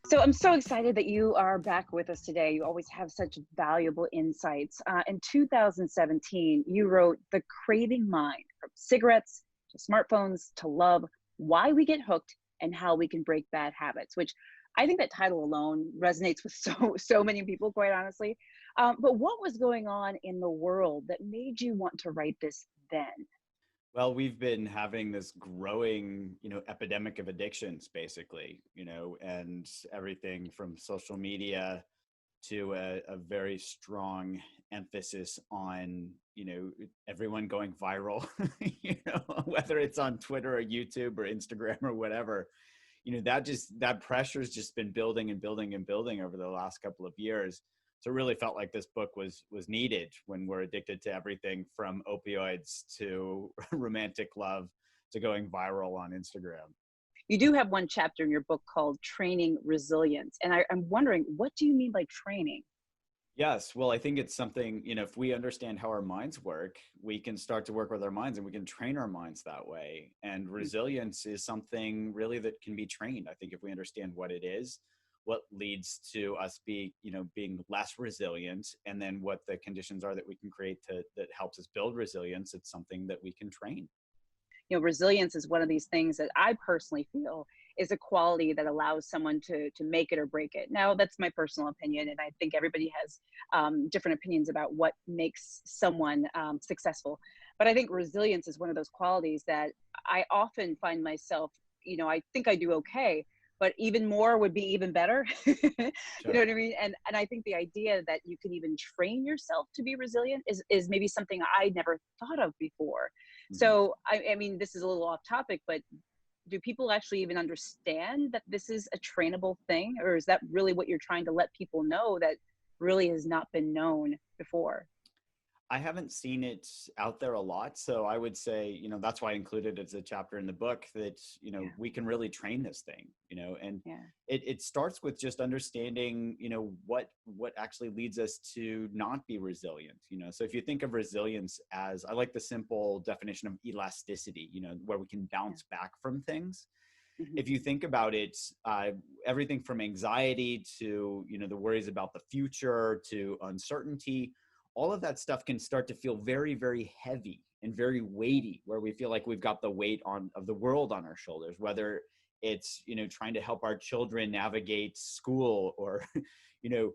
So I'm so excited that you are back with us today. You always have such valuable insights. In 2017, you wrote The Craving Mind: From Cigarettes to Smartphones to Love, Why We Get Hooked and How We Can Break Bad Habits, which I think that title alone resonates with so many people, quite honestly. But what was going on in the world that made you want to write this then? Well, we've been having this growing, epidemic of addictions, basically, and everything from social media to a very strong emphasis on, everyone going viral, whether it's on Twitter or YouTube or Instagram or whatever, that pressure's just been building and building and building over the last couple of years. So it really felt like this book was needed when we're addicted to everything from opioids to romantic love to going viral on Instagram. You do have one chapter in your book called Training Resilience. And I'm wondering, what do you mean by training? Yes, well, I think it's something, if we understand how our minds work, we can start to work with our minds and we can train our minds that way. And resilience is something really that can be trained. I think if we understand what it is, what leads to us being less resilient, and then what the conditions are that we can create that helps us build resilience, it's something that we can train. Resilience is one of these things that I personally feel is a quality that allows someone to make it or break it. Now, that's my personal opinion, and I think everybody has different opinions about what makes someone successful. But I think resilience is one of those qualities that I often find myself, I think I do okay, but even more would be even better. You know Sure. what I mean? And I think the idea that you can even train yourself to be resilient is maybe something I never thought of before. Mhm. So I mean, this is a little off topic, but do people actually even understand that this is a trainable thing, or is that really what you're trying to let people know that really has not been known before? I haven't seen it out there a lot. So I would say, that's why I included it as a chapter in the book that, Yeah, we can really train this thing, and yeah, it starts with just understanding, what actually leads us to not be resilient, So if you think of resilience as, I like the simple definition of elasticity, where we can yeah. bounce back from things. Hmm. If you think about it, everything from anxiety to, the worries about the future to uncertainty, all of that stuff can start to feel very, very heavy and very weighty, where we feel like we've got the weight of the world on our shoulders, whether it's, trying to help our children navigate school or, you know,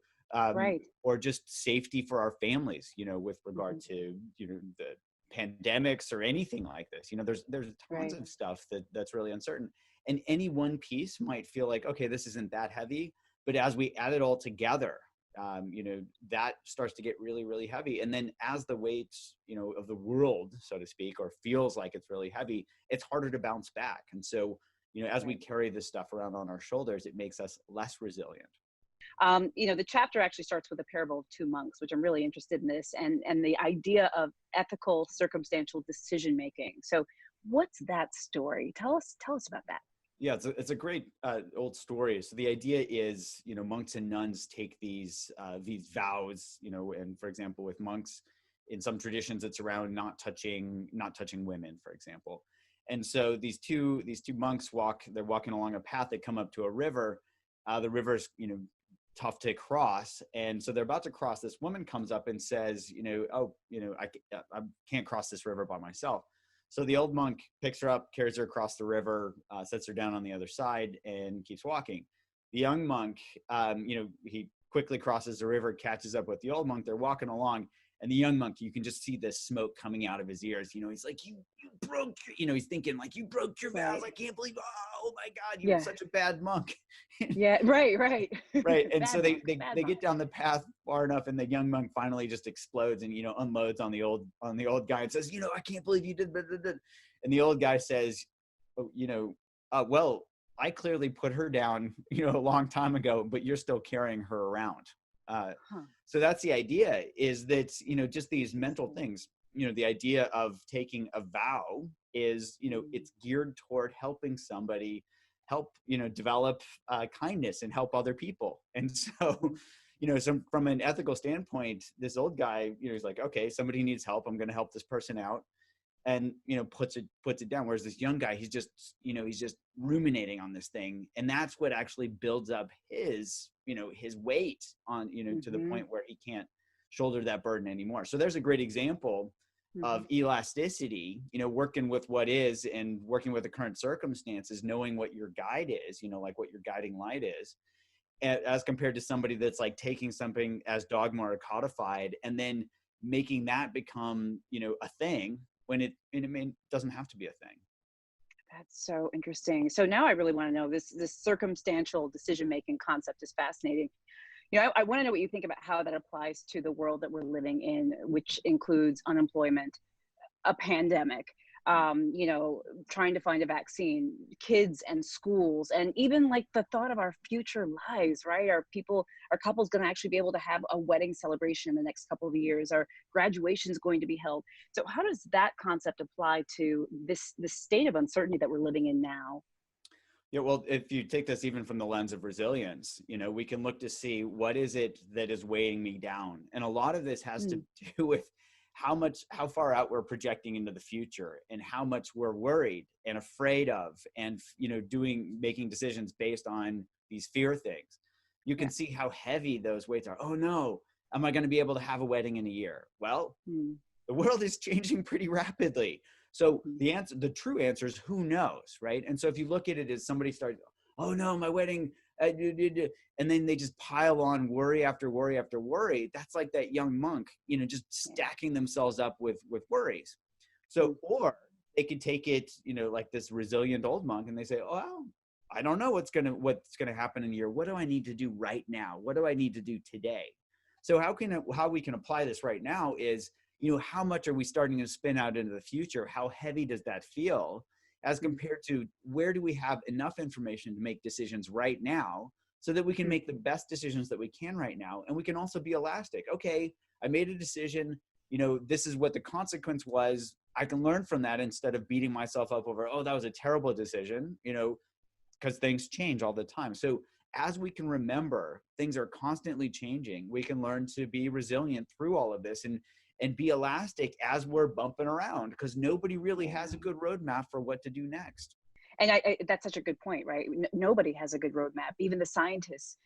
Right. or just safety for our families, with Hmm. regard to, the pandemics or anything like this. There's tons Right. of stuff that's really uncertain. And any one piece might feel like, okay, this isn't that heavy. But as we add it all together, that starts to get really, really heavy. And then as the weight, of the world, so to speak, or feels like it's really heavy, it's harder to bounce back. And so, as we Right. carry this stuff around on our shoulders, it makes us less resilient. The chapter actually starts with a parable of two monks, which I'm really interested in this, and the idea of ethical circumstantial decision making. So, what's that story? Tell us about that. Yeah, it's a great old story. So the idea is, monks and nuns take these vows, and for example, with monks, in some traditions, it's around not touching women, for example. And so these two monks they're walking along a path. They come up to a river. The river's, tough to cross, and so they're about to cross. This woman comes up and says, oh, I can't cross this river by myself. So the old monk picks her up, carries her across the river, sets her down on the other side, and keeps walking. The young monk, he quickly crosses the river, catches up with the old monk. They're walking along, and the young monk, you can just see the smoke coming out of his ears. He's like, you broke, he's thinking like, you broke your vows. Right. I can't believe, oh my God, you're Yeah. such a bad monk. Yeah. Right. Right. Right. And so Bad they, monk. they Bad they monk. get down the path far enough, and the young monk finally just explodes and, unloads on the old guy and says, I can't believe you did blah, blah, blah. And the old guy says, oh, well, I clearly put her down, a long time ago, but you're still carrying her around. uh, Huh. so that's the idea, is that, just these mental things. The idea of taking a vow is, Mm. it's geared toward helping somebody help, develop kindness and help other people. And so, Mhm. so from an ethical standpoint, this old guy, he's like, okay, somebody needs help, I'm going to help this person out. and, puts it down. Whereas this young guy, he's just ruminating on this thing. And that's what actually builds up his weight on, to the point where he can't shoulder that burden anymore. So there's a great example of elasticity, working with what is and working with the current circumstances, knowing what your guide is, like what your guiding light is, as compared to somebody that's like taking something as dogma or codified and then making that become, a thing when it doesn't have to be a thing. That's so interesting. So now I really want to know this circumstantial decision-making concept is fascinating. I want to know what you think about how that applies to the world that we're living in, which includes unemployment, a pandemic, trying to find a vaccine, kids and schools, and even like the thought of our future lives, right? Are couples going to actually be able to have a wedding celebration in the next couple of years? Are graduations going to be held? So how does that concept apply to this state of uncertainty that we're living in now? Yeah, well, if you take this even from the lens of resilience, we can look to see what is it that is weighing me down. And a lot of this has to do with how far out we're projecting into the future and how much we're worried and afraid of and, making decisions based on these fear things. You can see how heavy those weights are. Oh no, am I going to be able to have a wedding in a year? Well, the world is changing pretty rapidly. So the true answer is who knows, right? And so if you look at it as somebody starts, oh no, my wedding, and then they just pile on worry after worry after worry. That's like that young monk, just stacking themselves up with worries. So, or they could take it, like this resilient old monk, and they say, oh, well, I don't know what's gonna happen in a year. What do I need to do right now? What do I need to do today? So how we can apply this right now is, how much are we starting to spin out into the future? How heavy does that feel as compared to where do we have enough information to make decisions right now so that we can make the best decisions that we can right now? And we can also be elastic. Okay, I made a decision, this is what the consequence was. I can learn from that instead of beating myself up over, oh, that was a terrible decision, because things change all the time. So as we can remember, things are constantly changing. We can learn to be resilient through all of this and be elastic as we're bumping around, because nobody really has a good roadmap for what to do next. And that's such a good point, right? Nobody has a good roadmap. Even the scientists,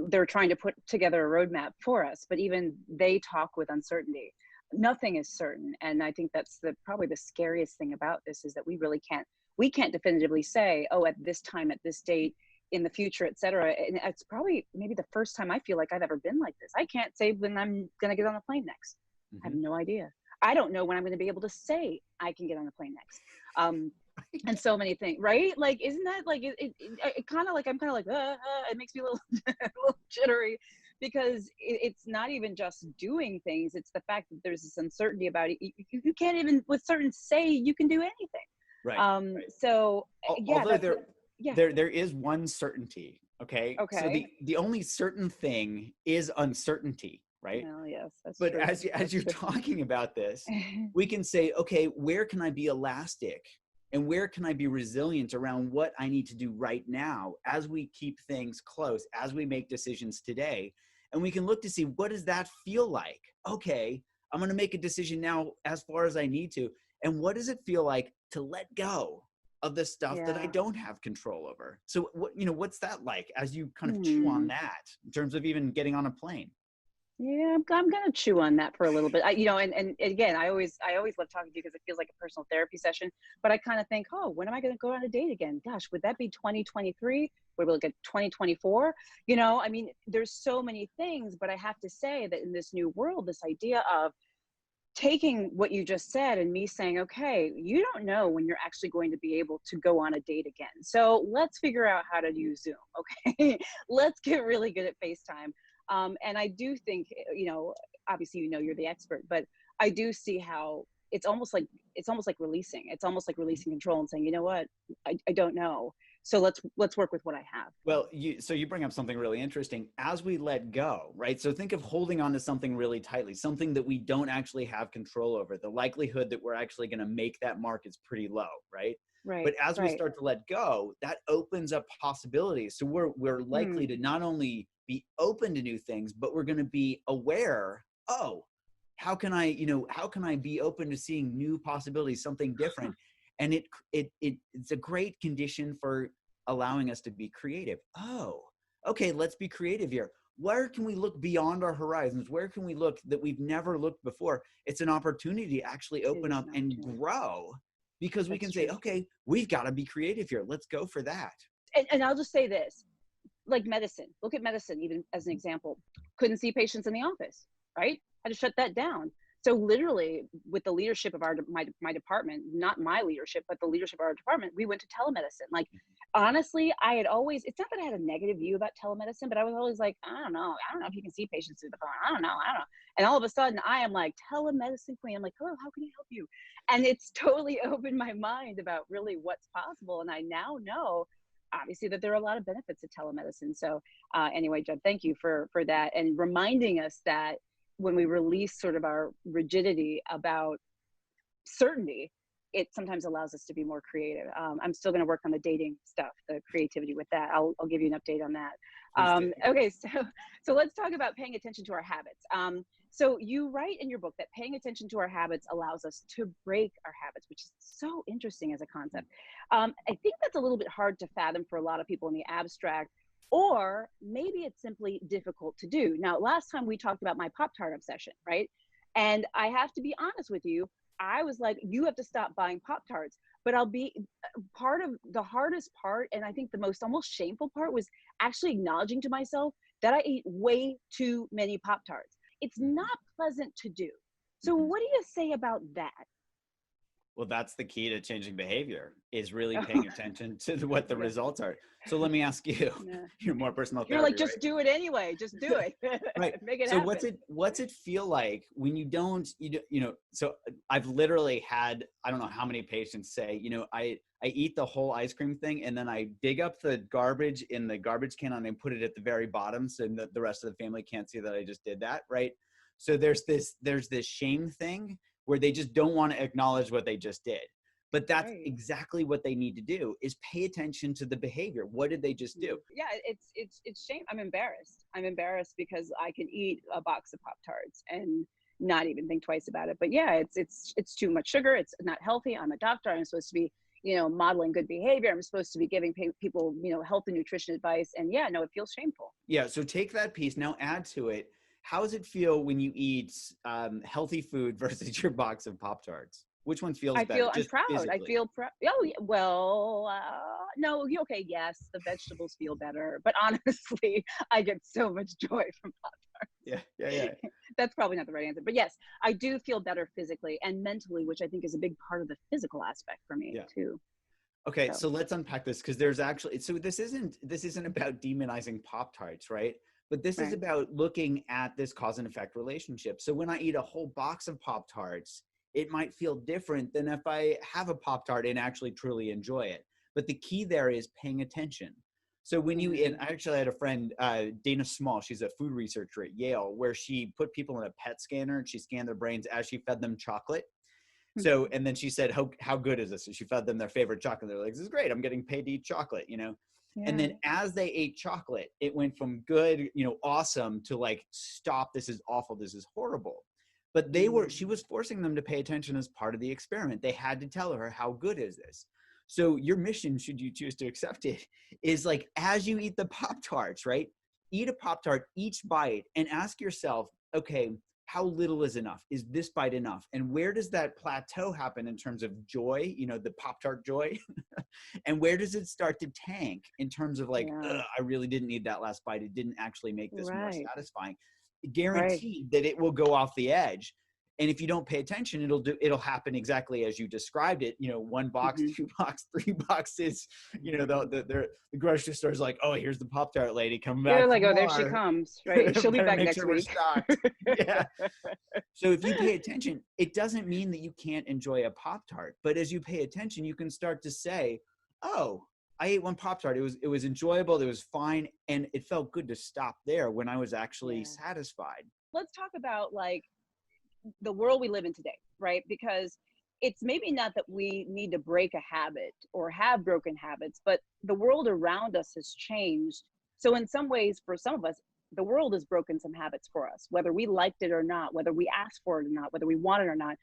they're trying to put together a roadmap for us, but even they talk with uncertainty. Nothing is certain. And I think that's probably the scariest thing about this is that we can't definitively say, oh, at this time, at this date, in the future, et cetera. And it's probably maybe the first time I feel like I've ever been like this. I can't say when I'm going to get on the plane next. I have no idea. I don't know when I'm going to be able to say I can get on the plane next. And so many things, right? Like, isn't that like, it kind of like, I'm kind of like, it makes me a little, a little jittery because it's not even just doing things. It's the fact that there's this uncertainty about it. You can't even with certain say you can do anything. Right. So yeah. Although there is one certainty. Okay. So the only certain thing is uncertainty. Right. Well, yes, that's but true. as you're talking about this, we can say, okay, where can I be elastic and where can I be resilient around what I need to do right now as we keep things close, as we make decisions today? And we can look to see, what does that feel like? Okay, I'm going to make a decision now as far as I need to. And what does it feel like to let go of the stuff that I don't have control over? So what's that like as you kind of chew on that in terms of even getting on a plane? Yeah, I'm gonna chew on that for a little bit. And again, I always love talking to you because it feels like a personal therapy session. But I kind of think, oh, when am I gonna go on a date again? Gosh, would that be 2023? Would we look at 2024? I mean, there's so many things, but I have to say that in this new world, this idea of taking what you just said and me saying, okay, you don't know when you're actually going to be able to go on a date again. So let's figure out how to use Zoom. Okay, let's get really good at FaceTime. And I do think, obviously, you're the expert, but I do see how it's almost like releasing. It's almost like releasing control and saying, you know what, I don't know. So let's work with what I have. Well, you bring up something really interesting. As we let go, right? So think of holding on to something really tightly, something that we don't actually have control over. The likelihood that we're actually going to make that mark is pretty low, right? Right. But as we start to let go, that opens up possibilities. So we're likely to not only be open to new things, but we're going to be aware, oh, how can I, how can I be open to seeing new possibilities, something different? And it's a great condition for allowing us to be creative. Oh, okay, let's be creative here. Where can we look beyond our horizons? Where can we look that we've never looked before? It's an opportunity to actually open up and grow, because we can say, okay, we've got to be creative here. Let's go for that. And I'll just say this, like medicine, look at medicine, even as an example, couldn't see patients in the office, right? Had to shut that down. So literally with the leadership of my department, not my leadership, but the leadership of our department, we went to telemedicine. Like, honestly, I had always, it's not that I had a negative view about telemedicine, but I was always like, I don't know if you can see patients through the phone. I don't know. And all of a sudden I am like, telemedicine queen. I'm like, hello, how can I help you? And it's totally opened my mind about really what's possible. And I now know, obviously, that there are a lot of benefits of telemedicine. So anyway, Jud, thank you for that, and reminding us that when we release sort of our rigidity about certainty, it sometimes allows us to be more creative. I'm still going to work on the dating stuff, the creativity with that. I'll give you an update on that. Okay, so let's talk about paying attention to our habits. So you write in your book that paying attention to our habits allows us to break our habits, which is so interesting as a concept. I think that's a little bit hard to fathom for a lot of people in the abstract, or maybe it's simply difficult to do. Now, last time we talked about my Pop-Tart obsession, right? And I have to be honest with you, I was like, you have to stop buying Pop-Tarts. But I'll be part of the hardest part, and I think the most almost shameful part, was actually acknowledging to myself that I ate way too many Pop-Tarts. It's not pleasant to do. So what do you say about that? Well, that's the key to changing behavior, is really paying attention to what the results are. So let me ask you, you're more personal therapy, you're like, just right? do it anyway. Just do it. Right. Make it so happen. what's it feel like when you don't, so I've literally had, I don't know how many patients say, I eat the whole ice cream thing, and then I dig up the garbage in the garbage can and I put it at the very bottom so that the rest of the family can't see that I just did that. Right. So there's this shame thing where they just don't want to acknowledge what they just did. But that's exactly what they need to do, is pay attention to the behavior. What did they just do? Yeah, it's shame. I'm embarrassed because I can eat a box of Pop-Tarts and not even think twice about it. But yeah, it's too much sugar. It's not healthy. I'm a doctor. I'm supposed to be, modeling good behavior. I'm supposed to be giving people, health and nutrition advice. And yeah, no, it feels shameful. Yeah. So take that piece, now add to it. How does it feel when you eat healthy food versus your box of Pop-Tarts? Which one feels better? I'm proud. Physically? I feel proud. Oh, well, no, okay, yes, the vegetables feel better. But honestly, I get so much joy from Pop-Tarts. Yeah. That's probably not the right answer. But yes, I do feel better physically and mentally, which I think is a big part of the physical aspect for me too. Okay, so let's unpack this, because there's actually, so this isn't about demonizing Pop-Tarts, right? But this is about looking at this cause and effect relationship. So when I eat a whole box of Pop-Tarts, it might feel different than if I have a Pop-Tart and actually truly enjoy it. But the key there is paying attention. So when and I actually had a friend, Dana Small, she's a food researcher at Yale, where she put people in a PET scanner and she scanned their brains as she fed them chocolate. So, and then she said, how good is this? And she fed them their favorite chocolate. They're like, this is great. I'm getting paid to eat chocolate, And then as they ate chocolate, it went from good, awesome, to like, stop, this is awful, this is horrible. But she was forcing them to pay attention as part of the experiment. They had to tell her, how good is this? So your mission, should you choose to accept it, is like, as you eat the Pop-Tarts, right? Eat a Pop-Tart each bite and ask yourself, okay, how little is enough? Is this bite enough? And where does that plateau happen in terms of joy, the Pop-Tart joy? And where does it start to tank in terms of like, I really didn't need that last bite. It didn't actually make this more satisfying. Guaranteed that it will go off the edge. And if you don't pay attention, it'll happen exactly as you described it. 1 box, 2 box, 3 boxes. The grocery store's like, oh, here's the Pop-Tart lady coming back. You're like, oh, there she comes, right? She'll be back next week. Yeah. So if you pay attention, it doesn't mean that you can't enjoy a Pop-Tart. But as you pay attention, you can start to say, oh, I ate 1 Pop-Tart. It was enjoyable. It was fine. And it felt good to stop there when I was actually satisfied. Let's talk about like the world we live in today, right? Because it's maybe not that we need to break a habit or have broken habits, but the world around us has changed. So in some ways, for some of us, the world has broken some habits for us, whether we liked it or not, whether we asked for it or not, whether we want it or not.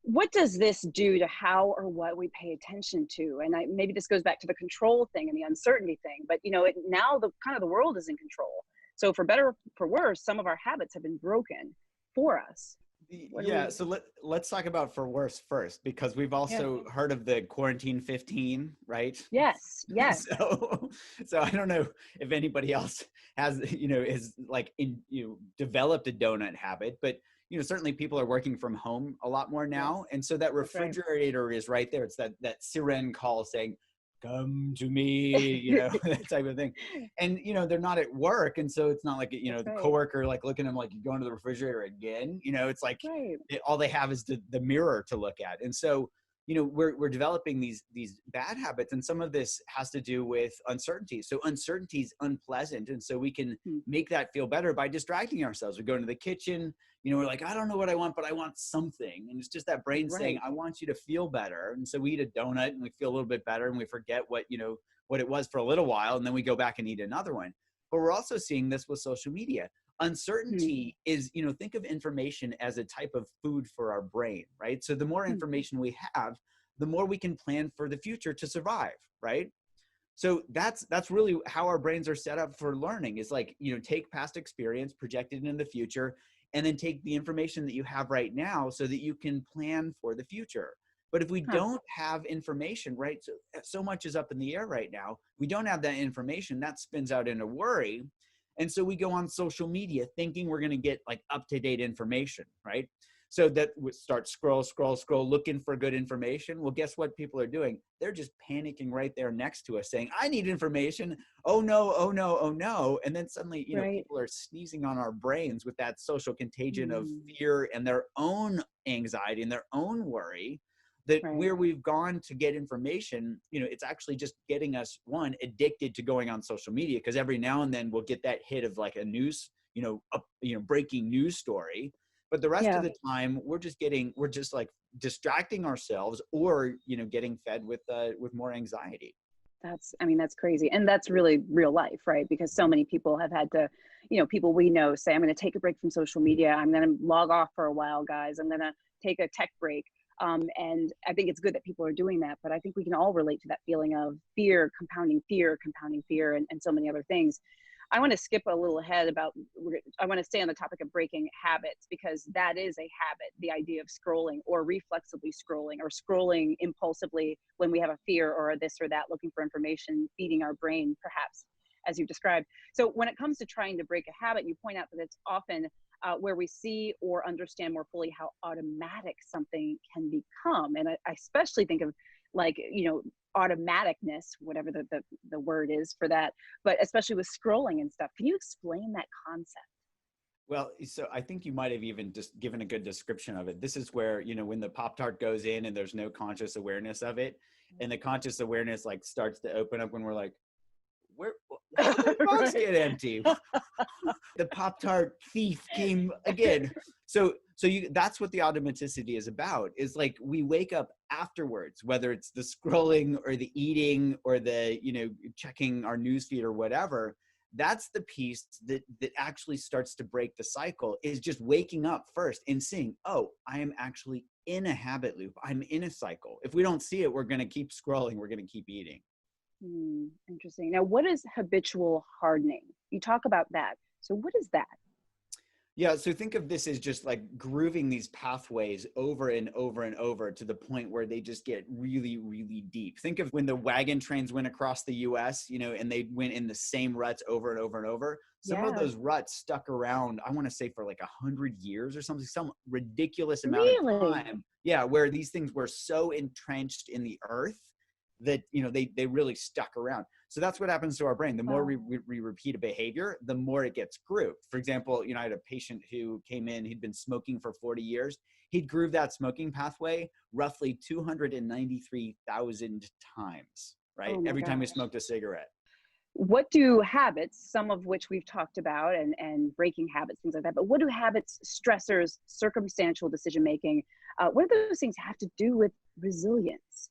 What does this do to how or what we pay attention to? And maybe this goes back to the control thing and the uncertainty thing, but now the kind of the world is in control. So for better or for worse, some of our habits have been broken for us. Yeah, so let's talk about for worse first, because we've also heard of the quarantine 15, right? Yes. So I don't know if anybody else has, is like developed a donut habit, but certainly people are working from home a lot more now. And so that refrigerator is right there. It's that siren call saying, come to me, that type of thing. And, they're not at work. And so it's not like, the coworker, like looking at them like, you going to the refrigerator again, it's like all they have is the mirror to look at. And so, we're developing these bad habits, and some of this has to do with uncertainty. So uncertainty is unpleasant. And so we can make that feel better by distracting ourselves. We go into the kitchen, we're like, I don't know what I want, but I want something. And it's just that brain saying, I want you to feel better. And so we eat a donut and we feel a little bit better, and we forget what it was for a little while. And then we go back and eat another one. But we're also seeing this with social media. Uncertainty is, think of information as a type of food for our brain, right? So the more information we have, the more we can plan for the future to survive, right? So that's really how our brains are set up for learning, is like, take past experience, project it into the future, and then take the information that you have right now so that you can plan for the future. But if we don't have information, right? So much is up in the air right now. We don't have that information, that spins out into worry. And so we go on social media thinking we're going to get like up-to-date information, right? So that we start scroll, looking for good information. Well, guess what people are doing? They're just panicking right there next to us saying, I need information. Oh no, oh no, oh no. And then suddenly, people are sneezing on our brains with that social contagion of fear and their own anxiety and their own worry. That where we've gone to get information, it's actually just getting us, one, addicted to going on social media, because every now and then we'll get that hit of like a news, breaking news story. But the rest of the time, we're just like distracting ourselves, or getting fed with more anxiety. That's crazy. And that's really real life, right? Because so many people have had to, people we know say, I'm going to take a break from social media. I'm going to log off for a while, guys. I'm going to take a tech break. And I think it's good that people are doing that, but I think we can all relate to that feeling of fear, compounding fear, and so many other things. I want to skip a little ahead I want to stay on the topic of breaking habits, because that is a habit, the idea of scrolling or reflexively scrolling or scrolling impulsively when we have a fear or a this or that, looking for information, feeding our brain, perhaps, as you described. So when it comes to trying to break a habit, you point out that it's often where we see or understand more fully how automatic something can become. And I especially think of like, automaticness, whatever the word is for that, but especially with scrolling and stuff. Can you explain that concept? Well, so I think you might have even just given a good description of it. This is where, when the Pop-Tart goes in and there's no conscious awareness of it, and the conscious awareness like starts to open up when we're like, how did the box get empty? The Pop-Tart thief came again. So that's what the automaticity is about, is like we wake up afterwards, whether it's the scrolling or the eating or the, checking our newsfeed or whatever. That's the piece that actually starts to break the cycle, is just waking up first and seeing, oh, I am actually in a habit loop. I'm in a cycle. If we don't see it, we're going to keep scrolling. We're going to keep eating. Interesting. Now, what is habitual hardening? You talk about that. So what is that? Yeah, so think of this as just like grooving these pathways over and over and over to the point where they just get really, really deep. Think of when the wagon trains went across the US, and they went in the same ruts over and over and over. Some of those ruts stuck around, I want to say for like 100 years or something, some ridiculous amount of time. Yeah, where these things were so entrenched in the earth that, they really stuck around. So that's what happens to our brain. The more we repeat a behavior, the more it gets grooved. For example, I had a patient who came in, he'd been smoking for 40 years. He'd grooved that smoking pathway roughly 293,000 times, right? Every time he smoked a cigarette. What do habits, some of which we've talked about, and breaking habits, things like that, but what do habits, stressors, circumstantial decision-making, what do those things have to do with resilience?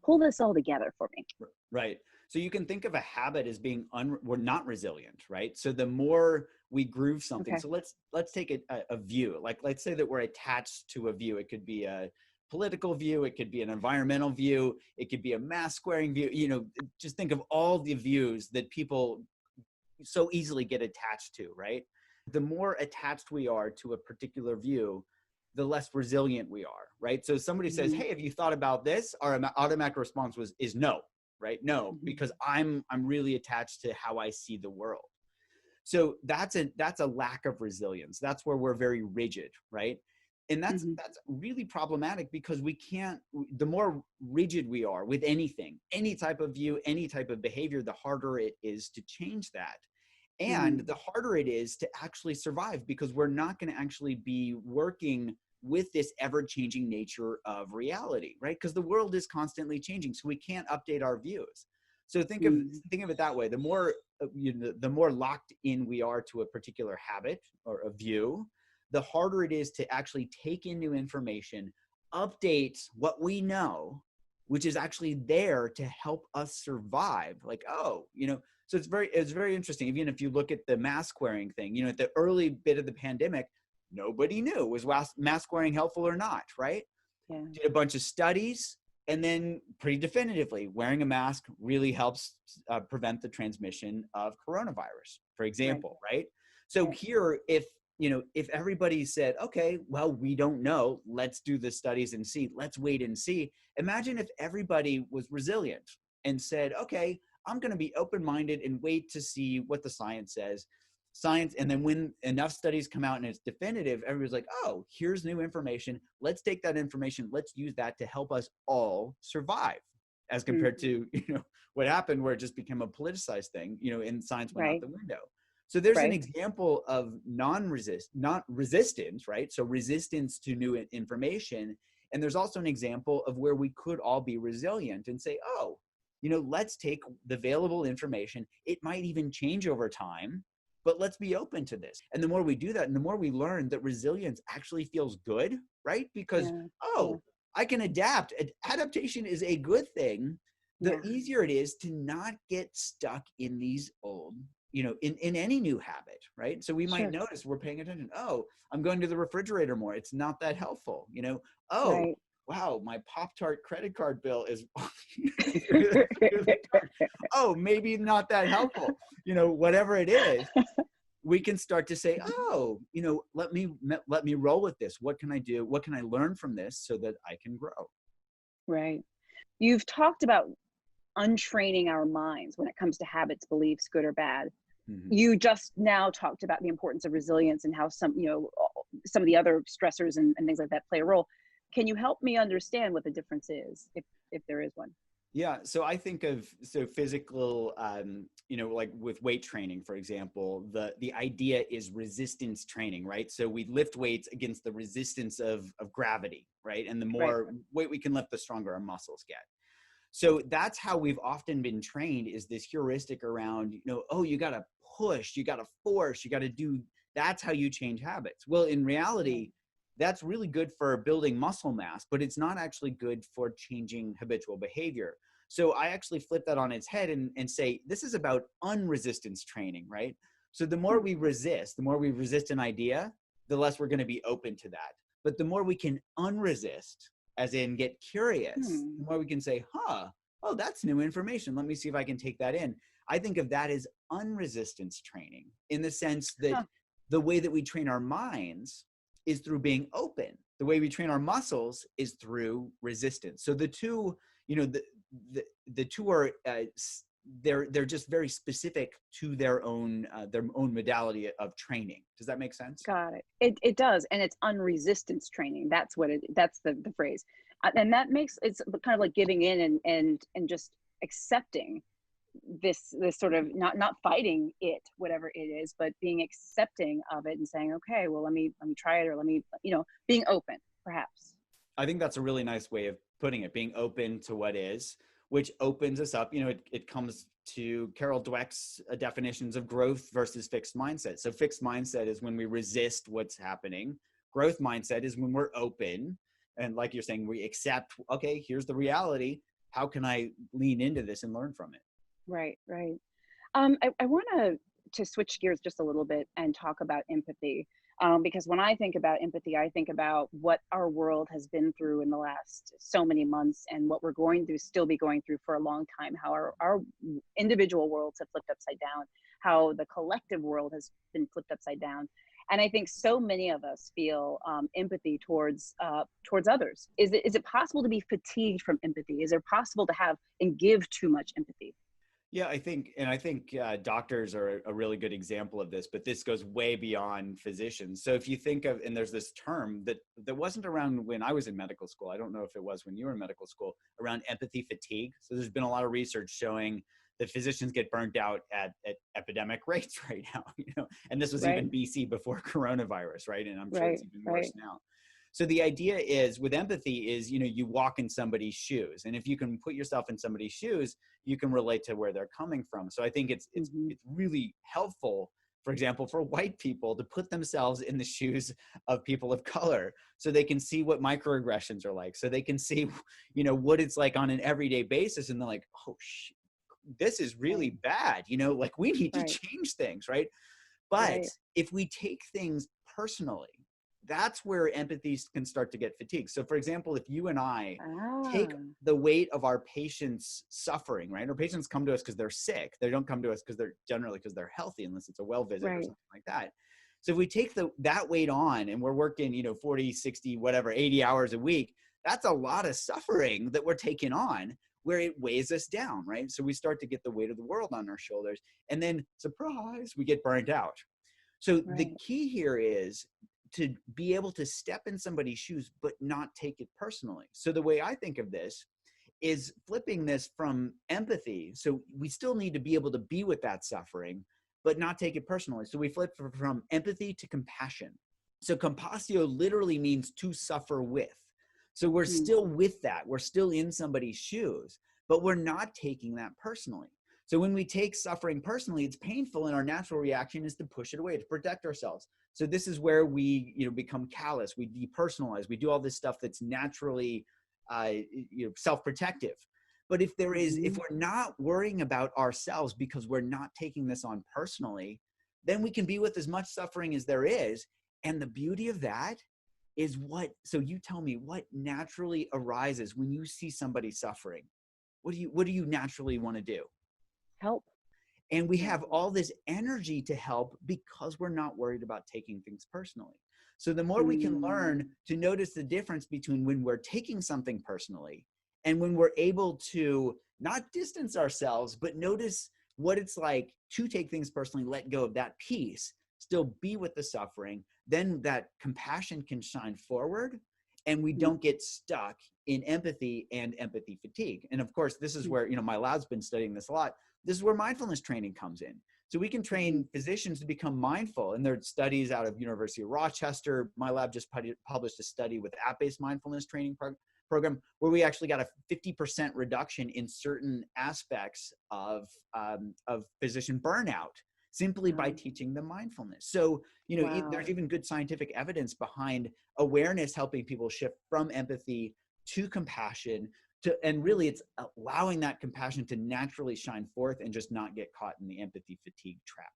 Pull this all together for me. Right. So you can think of a habit as being we're not resilient, right? So the more we groove something, Okay. so let's take a view. Like let's say that we're attached to a view. It could be a political view, it could be an environmental view, it could be a mass squaring view. You know, just think of all the views that people so easily get attached to, right? The more attached we are to a particular view, the less resilient we are, right? So somebody says, Mm-hmm. "Hey, have you thought about this?" Our automatic response is no, right? No, Mm-hmm. because I'm really attached to how I see the world. So that's a lack of resilience. That's where we're very rigid, right? And that's Mm-hmm. really problematic because we can't, the more rigid we are with anything, any type of view, any type of behavior, the harder it is to change that. And Mm-hmm. the harder it is to actually survive, because we're not going to actually be working with this ever-changing nature of reality, right? Because the world is constantly changing, so we can't update our views. So think of it that way. The more the more locked in we are to a particular habit or a view, the harder it is to actually take in new information, update what we know, which is actually there to help us survive. Like, oh, so it's very interesting. Even if you look at the mask wearing thing, at the early bit of the pandemic, nobody knew was mask wearing helpful or not, right? Yeah. Did a bunch of studies, and then pretty definitively, wearing a mask really helps prevent the transmission of coronavirus, for Right. example, right? So Right. here, if everybody said, okay, well, we don't know, let's do the studies and see, let's wait and see. Imagine if everybody was resilient and said, okay, I'm going to be open-minded and wait to see what the science says. And then when enough studies come out and it's definitive, everybody's like, oh, here's new information. Let's take that information. Let's use that to help us all survive, as compared Mm-hmm. to, what happened where it just became a politicized thing, and science went out Right. the window. So there's an Right. example of not resistance, right? So resistance to new information. And there's also an example of where we could all be resilient and say, oh, let's take the available information. It might even change over time, but let's be open to this. And the more we do that, and the more we learn that resilience actually feels good, right? Because, Yeah. Yeah. oh, I can adapt. Adaptation is a good thing. The Yeah. easier it is to not get stuck in these old, in any new habit, right? So we might Sure. notice we're paying attention. Oh, I'm going to the refrigerator more. It's not that helpful. Oh, Right. wow, my Pop-Tart credit card bill is oh, maybe not that helpful. Whatever it is, we can start to say, oh, let me roll with this. What can I do? What can I learn from this so that I can grow? Right. You've talked about untraining our minds when it comes to habits, beliefs, good or bad. Mm-hmm. You just now talked about the importance of resilience and how some of the other stressors and things like that play a role. Can you help me understand what the difference is, if there is one? Yeah, so I think of physical, like with weight training, for example, the idea is resistance training, right? So we lift weights against the resistance of gravity, right? And the Right. more weight we can lift, the stronger our muscles get. So that's how we've often been trained, is this heuristic around, oh, you got to push, you got to force, you got to do, that's how you change habits. Well, in reality, that's really good for building muscle mass, but it's not actually good for changing habitual behavior. So I actually flip that on its head and say, this is about unresistance training, right? So the more we resist an idea, the less we're going to be open to that. But the more we can unresist, as in get curious, the more we can say, oh, that's new information. Let me see if I can take that in. I think of that as unresistance training, in the sense that the way that we train our minds is through being open. The way we train our muscles is through resistance. So the two, the two are they're just very specific to their own modality of training. Does that make sense? Got it. It does, and it's unresistance training. That's the phrase, and that makes it's kind of like giving in and just accepting this sort of not fighting it, whatever it is, but being accepting of it and saying, okay, well, let me try it, or let me being open, perhaps. I think that's a really nice way of putting it, being open to what is, which opens us up. It comes to Carol Dweck's definitions of growth versus fixed mindset. So fixed mindset is when we resist what's happening. Growth mindset is when we're open. And like you're saying, we accept, okay, here's the reality. How can I lean into this and learn from it? Right, right. I want to switch gears just a little bit and talk about empathy. Because when I think about empathy, I think about what our world has been through in the last so many months and what we're going through, still be going through for a long time, how our individual worlds have flipped upside down, how the collective world has been flipped upside down. And I think so many of us feel empathy towards others. Is it possible to be fatigued from empathy? Is it possible to have and give too much empathy? Yeah, I think doctors are a really good example of this, but this goes way beyond physicians. So if you think of, and there's this term that wasn't around when I was in medical school. I don't know if it was when you were in medical school, around empathy fatigue. So there's been a lot of research showing that physicians get burnt out at epidemic rates right now, and this was Right, even BC before coronavirus, right? And I'm sure right, it's even worse right, now. So the idea is with empathy is, you walk in somebody's shoes. And if you can put yourself in somebody's shoes, you can relate to where they're coming from. So I think it's hmm really helpful, for example, for white people to put themselves in the shoes of people of color so they can see what microaggressions are like. So they can see, what it's like on an everyday basis. And they're like, oh, this is right, really bad. Like we need to right, change things, right? But right. if we take things personally, that's where empathy can start to get fatigued. So, for example, if you and I take Ah, the weight of our patients' suffering, right? Our patients come to us because they're sick. They don't come to us because they're healthy, unless it's a well visit or right, something like that. So if we take that weight on and we're working, 40, 60, whatever, 80 hours a week, that's a lot of suffering that we're taking on where it weighs us down, right? So we start to get the weight of the world on our shoulders. And then, surprise, we get burnt out. So the right. key here is to be able to step in somebody's shoes, but not take it personally. So the way I think of this is flipping this from empathy. So we still need to be able to be with that suffering, but not take it personally. So we flip from empathy to compassion. So compasio literally means to suffer with. So we're Mm, still with that. We're still in somebody's shoes, but we're not taking that personally. So when we take suffering personally, it's painful, and our natural reaction is to push it away, to protect ourselves. So this is where we, become callous, we depersonalize, we do all this stuff that's naturally, self-protective. But if mhm. we're not worrying about ourselves because we're not taking this on personally, then we can be with as much suffering as there is. And the beauty of that is so you tell me what naturally arises when you see somebody suffering. What do you naturally want to do? Help. And we Yeah. have all this energy to help because we're not worried about taking things personally. So the more we can Mm, learn to notice the difference between when we're taking something personally and when we're able to not distance ourselves, but notice what it's like to take things personally, let go of that piece, still be with the suffering, then that compassion can shine forward and we mm, don't get stuck in empathy and empathy fatigue. And of course, this is mm, where, my lab's been studying this a lot. This is where mindfulness training comes in. So we can mhm. train physicians to become mindful. And there are studies out of University of Rochester. My lab just published a study with app-based mindfulness training program where we actually got a 50% reduction in certain aspects of physician burnout simply by Wow. teaching them mindfulness. So, there's Wow. even good scientific evidence behind awareness helping people shift from empathy to compassion and Mm. really it's allowing that compassion to naturally shine forth and just not get caught in the empathy fatigue trap.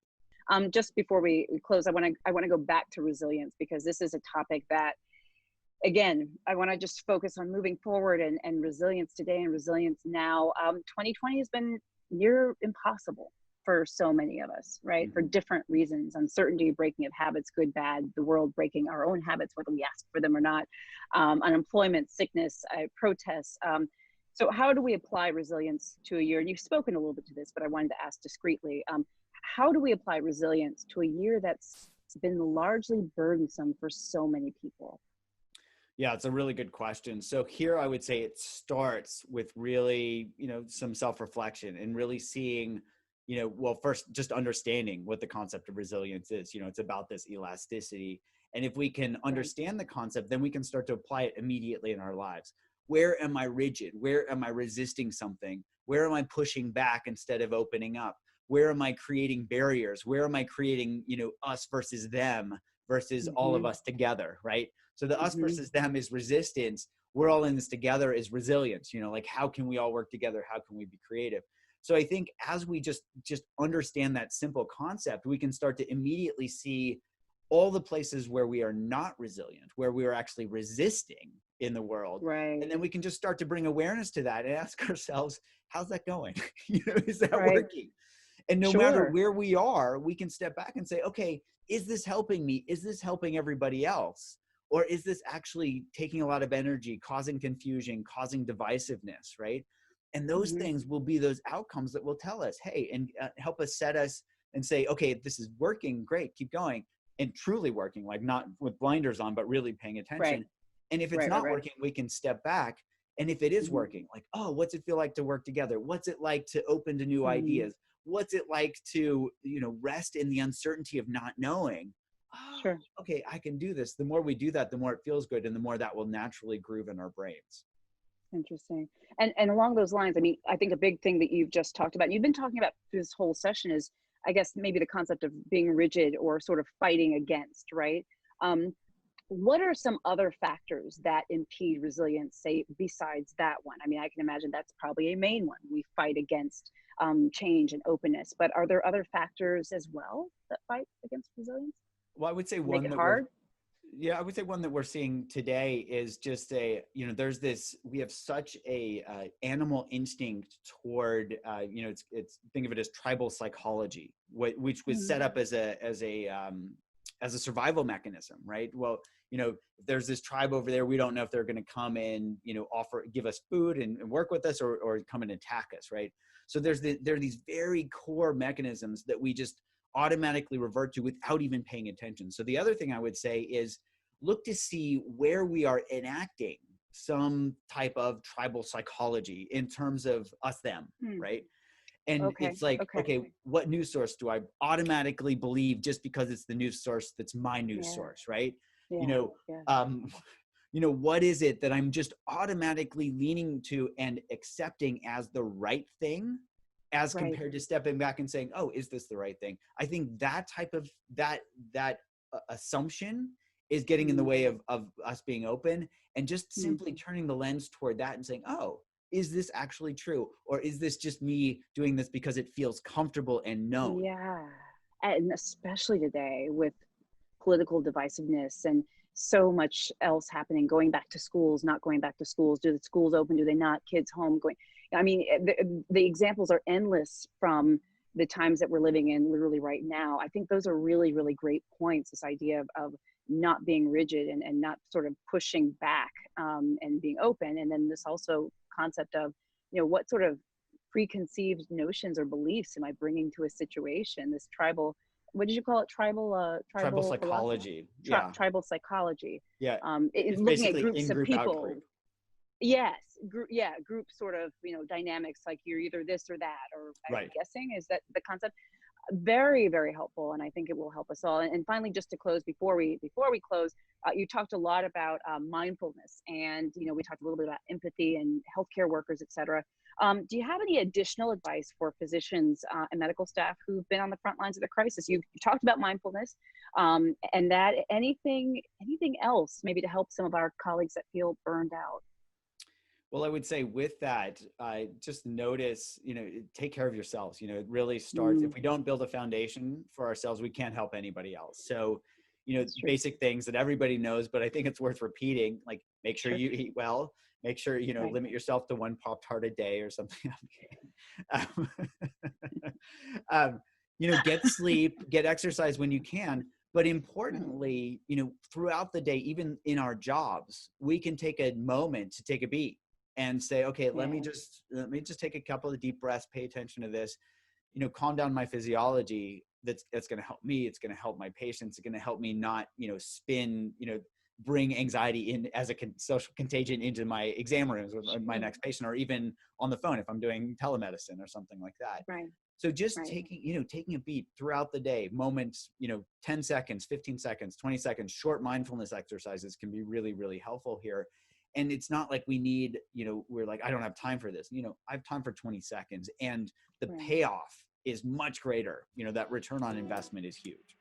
Just before we close, I want to go back to resilience because this is a topic that, again, I want to just focus on moving forward and resilience today and resilience now. 2020 has been near impossible for so many of us, right? For Mm-hmm. different reasons: uncertainty, breaking of habits, good, bad, the world breaking our own habits, whether we ask for them or not, unemployment, sickness, protests. So, how do we apply resilience to a year? And you've spoken a little bit to this, but I wanted to ask discreetly: how do we apply resilience to a year that's been largely burdensome for so many people? Yeah, it's a really good question. So here I would say it starts with really, some self-reflection and really seeing, well, first just understanding what the concept of resilience is. It's about this elasticity. And if we can Right. understand the concept, then we can start to apply it immediately in our lives. Where am I rigid? Where am I resisting something? Where am I pushing back instead of opening up? Where am I creating barriers? Where am I creating, us versus them versus all of Mm-hmm. us together, right? So the us Mm-hmm. versus them is resistance. We're all in this together is resilience. Like how can we all work together? How can we be creative? So I think as we just understand that simple concept, we can start to immediately see all the places where we are not resilient, where we are actually resisting in the world. Right. And then we can just start to bring awareness to that and ask ourselves, how's that going? Is that Right. working? And no matter Sure. where we are, we can step back and say, okay, is this helping me? Is this helping everybody else? Or is this actually taking a lot of energy, causing confusion, causing divisiveness, right? And those Mm-hmm. things will be those outcomes that will tell us, hey, and help us set us and say, okay, if this is working, great, keep going. And truly working, like not with blinders on, but really paying attention. Right. And if it's Right. Right. not Right. working, we can step back. And if it is Mm-hmm. working, like, oh, what's it feel like to work together? What's it like to open to new Mm-hmm. ideas? What's it like to, rest in the uncertainty of not knowing? Oh, Sure. okay, I can do this. The more we do that, the more it feels good, and the more that will naturally groove in our brains. Interesting. And along those lines, I mean, I think a big thing that you've just talked about, you've been talking about this whole session is, I guess, maybe the concept of being rigid or sort of fighting against, right? Um, what are some other factors that impede resilience, say, besides that one? I mean, I can imagine that's probably a main one. We fight against change and openness, but are there other factors as well that fight against resilience? Well, I would say Make one it that hard? I would say one that we're seeing today is just there's this, we have such a animal instinct toward, it's think of it as tribal psychology, which was Mm, set up as a survival mechanism, right? Well, if there's this tribe over there, we don't know if they're going to come and, give us food and work with us, or come and attack us, right? So there are these very core mechanisms that we just automatically revert to without even paying attention. So the other thing I would say is look to see where we are enacting some type of tribal psychology in terms of us, them, mm, right? And okay. it's like, Okay. okay, what news source do I automatically believe just because it's the news source that's my news Yeah. source, right? You Yeah. know, Yeah. um, what is it that I'm just automatically leaning to and accepting as the right thing, as Right. compared to stepping back and saying, oh, is this the right thing? I think that type of assumption is getting in the Mm, way of us being open, and just mm. simply turning the lens toward that and saying, oh, is this actually true? Or is this just me doing this because it feels comfortable and known? Yeah. And especially today with political divisiveness and so much else happening, going back to schools, not going back to schools, do the schools open, do they not, kids home, going, I mean, the examples are endless from the times that we're living in literally right now. I think those are really, really great points, this idea of not being rigid and not sort of pushing back, and being open. And then this also concept of, what sort of preconceived notions or beliefs am I bringing to a situation, this tribal, what did you call it? Tribal Tribal philosophy, psychology. Yeah. tribal psychology. Yeah. It's Looking at basically groups in of group, out people. group. Yes, group sort of, dynamics, like you're either this or that, or I'm Right. guessing is that the concept. Very, very helpful, and I think it will help us all. And finally, just to close, before we close, you talked a lot about mindfulness, and we talked a little bit about empathy and healthcare workers, et cetera. Do you have any additional advice for physicians and medical staff who've been on the front lines of the crisis? You talked about mindfulness, and that anything else maybe to help some of our colleagues that feel burned out? Well, I would say with that, just notice, take care of yourselves. It really starts, Mm, if we don't build a foundation for ourselves, we can't help anybody else. So, it's true. basic things that everybody knows, but I think it's worth repeating, like make sure Sure. you eat well, make sure, Right. limit yourself to one Pop-Tart a day or something. I'm kidding. Um, get sleep, get exercise when you can. But Right. importantly, throughout the day, even in our jobs, we can take a moment to take a beat and say, okay, Yeah. let me just take a couple of deep breaths, pay attention to this, calm down my physiology. That's going to help me. It's going to help my patients. It's going to help me not, bring anxiety in as a social contagion into my exam rooms with my Sure. next patient, or even on the phone if I'm doing telemedicine or something like that. Right. So just Right. taking a beat throughout the day, moments, 10 seconds, 15 seconds, 20 seconds, short mindfulness exercises can be really, really helpful here. And it's not like we need, we're like, I don't have time for this. I have time for 20 seconds, and the Right. payoff is much greater. That return on investment is huge.